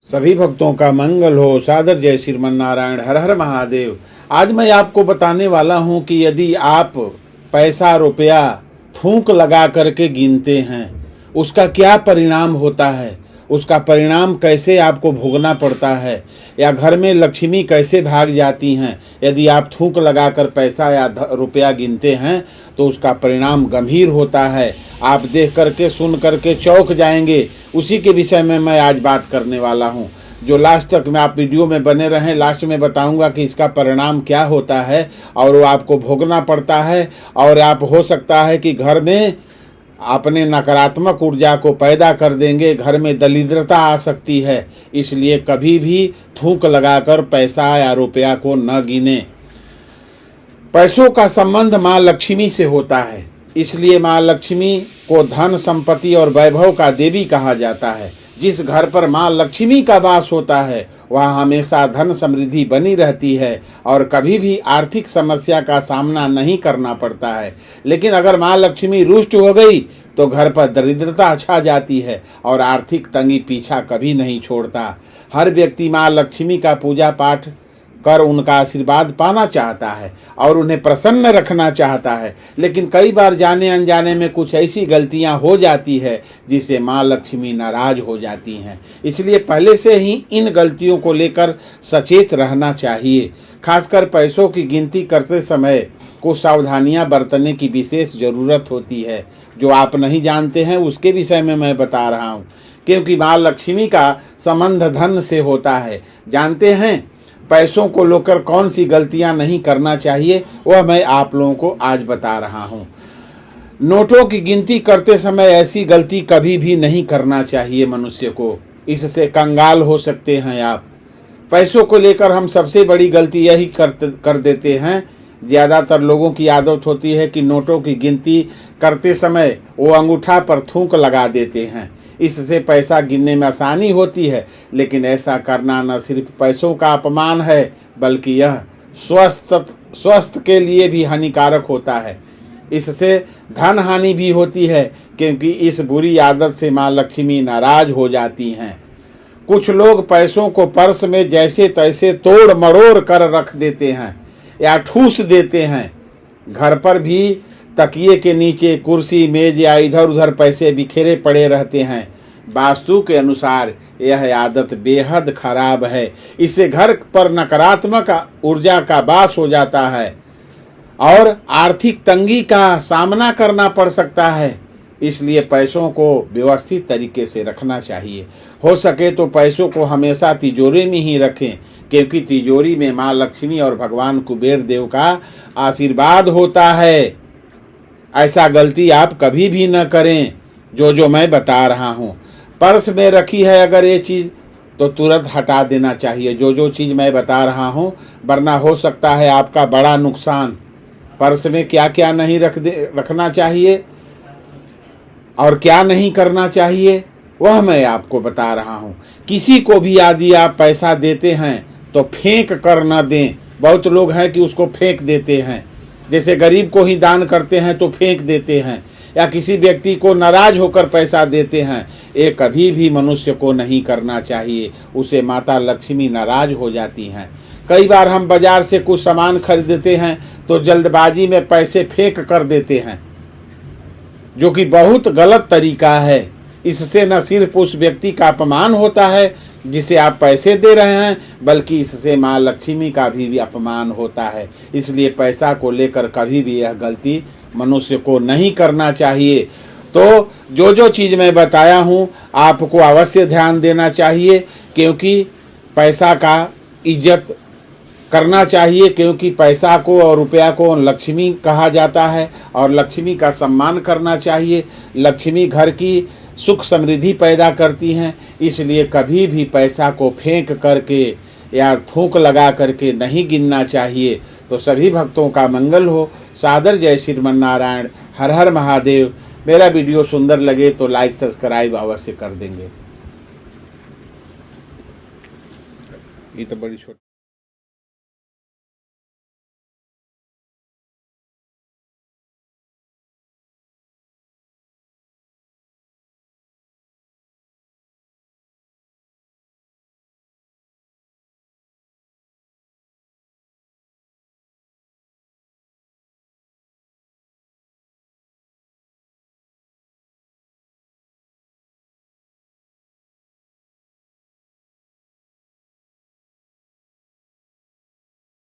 सभी भक्तों का मंगल हो। सादर जय श्रीमन नारायण। हर हर महादेव। आज मैं आपको बताने वाला हूं कि यदि आप पैसा रुपया थूक लगा करके गिनते हैं, उसका क्या परिणाम होता है, उसका परिणाम कैसे आपको भोगना पड़ता है, या घर में लक्ष्मी कैसे भाग जाती हैं। यदि आप थूक लगाकर पैसा या रुपया गिनते हैं तो उसका परिणाम गंभीर होता है। आप देख करके सुन करके चौंक जाएंगे। उसी के विषय में मैं आज बात करने वाला हूं। जो लास्ट तक में आप वीडियो में बने रहें, लास्ट में बताऊंगा कि इसका परिणाम क्या होता है और वो आपको भोगना पड़ता है। और आप हो सकता है कि घर में अपने नकारात्मक ऊर्जा को पैदा कर देंगे, घर में दरिद्रता आ सकती है। इसलिए कभी भी थूक लगाकर पैसा या रुपया को न गिने। पैसों का संबंध माँ लक्ष्मी से होता है, इसलिए माँ लक्ष्मी को धन संपत्ति और वैभव का देवी कहा जाता है। जिस घर पर माँ लक्ष्मी का वास होता है वहाँ हमेशा धन समृद्धि बनी रहती है और कभी भी आर्थिक समस्या का सामना नहीं करना पड़ता है। लेकिन अगर माँ लक्ष्मी रुष्ट हो गई तो घर पर दरिद्रता छा जाती है और आर्थिक तंगी पीछा कभी नहीं छोड़ता। हर व्यक्ति माँ लक्ष्मी का पूजा पाठ कर उनका आशीर्वाद पाना चाहता है और उन्हें प्रसन्न रखना चाहता है। लेकिन कई बार जाने अनजाने में कुछ ऐसी गलतियां हो जाती है जिससे माँ लक्ष्मी नाराज हो जाती हैं। इसलिए पहले से ही इन गलतियों को लेकर सचेत रहना चाहिए। खासकर पैसों की गिनती करते समय कुछ सावधानियां बरतने की विशेष ज़रूरत होती है। जो आप नहीं जानते हैं उसके विषय में मैं बता रहा हूँ, क्योंकि माँ लक्ष्मी का संबंध धन से होता है। जानते हैं पैसों को लेकर कौन सी गलतियां नहीं करना चाहिए, वह मैं आप लोगों को आज बता रहा हूं। नोटों की गिनती करते समय ऐसी गलती कभी भी नहीं करना चाहिए मनुष्य को, इससे कंगाल हो सकते हैं आप। पैसों को लेकर हम सबसे बड़ी गलती यही कर देते हैं। ज़्यादातर लोगों की आदत होती है कि नोटों की गिनती करते समय वो अंगूठा पर थूक लगा देते हैं। इससे पैसा गिनने में आसानी होती है, लेकिन ऐसा करना न सिर्फ पैसों का अपमान है बल्कि यह स्वास्थ्य के लिए भी हानिकारक होता है। इससे धन हानि भी होती है, क्योंकि इस बुरी आदत से माँ लक्ष्मी नाराज हो जाती हैं। कुछ लोग पैसों को पर्स में जैसे तैसे तोड़ मरोड़ कर रख देते हैं या ठूस देते हैं। घर पर भी तकिए के नीचे, कुर्सी, मेज या इधर उधर पैसे बिखेरे पड़े रहते हैं। वास्तु के अनुसार यह आदत बेहद खराब है। इससे घर पर नकारात्मक ऊर्जा का वास हो जाता है और आर्थिक तंगी का सामना करना पड़ सकता है। इसलिए पैसों को व्यवस्थित तरीके से रखना चाहिए। हो सके तो पैसों को हमेशा तिजोरी में ही रखें, क्योंकि तिजोरी में माँ लक्ष्मी और भगवान कुबेर देव का आशीर्वाद होता है। ऐसा गलती आप कभी भी न करें जो मैं बता रहा हूँ। पर्स में रखी है अगर ये चीज़ तो तुरंत हटा देना चाहिए, जो चीज़ मैं बता रहा हूँ, वरना हो सकता है आपका बड़ा नुकसान। पर्स में क्या क्या नहीं रखना चाहिए और क्या नहीं करना चाहिए वह मैं आपको बता रहा हूँ। किसी को भी यदि आप पैसा देते हैं तो फेंक कर न दें। बहुत लोग हैं कि उसको फेंक देते हैं, जैसे गरीब को ही दान करते हैं तो फेंक देते हैं, या किसी व्यक्ति को नाराज होकर पैसा देते हैं। ये कभी भी मनुष्य को नहीं करना चाहिए, उसे माता लक्ष्मी नाराज हो जाती हैं। कई बार हम बाजार से कुछ सामान खरीदते हैं तो जल्दबाजी में पैसे फेंक कर देते हैं, जो कि बहुत गलत तरीका है। इससे न सिर्फ उस व्यक्ति का अपमान होता है जिसे आप पैसे दे रहे हैं, बल्कि इससे माँ लक्ष्मी का भी अपमान होता है। इसलिए पैसा को लेकर कभी भी यह गलती मनुष्य को नहीं करना चाहिए। तो जो चीज़ मैं बताया हूँ आपको अवश्य ध्यान देना चाहिए, क्योंकि पैसा का इज्जत करना चाहिए, क्योंकि पैसा को और रुपया को लक्ष्मी कहा जाता है और लक्ष्मी का सम्मान करना चाहिए। लक्ष्मी घर की सुख समृद्धि पैदा करती हैं, इसलिए कभी भी पैसा को फेंक करके या थूक लगा करके नहीं गिनना चाहिए। तो सभी भक्तों का मंगल हो। सादर जय श्रीमन नारायण। हर हर महादेव। मेरा वीडियो सुंदर लगे तो लाइक सब्सक्राइब अवश्य कर देंगे। ये तो बड़ी छोटी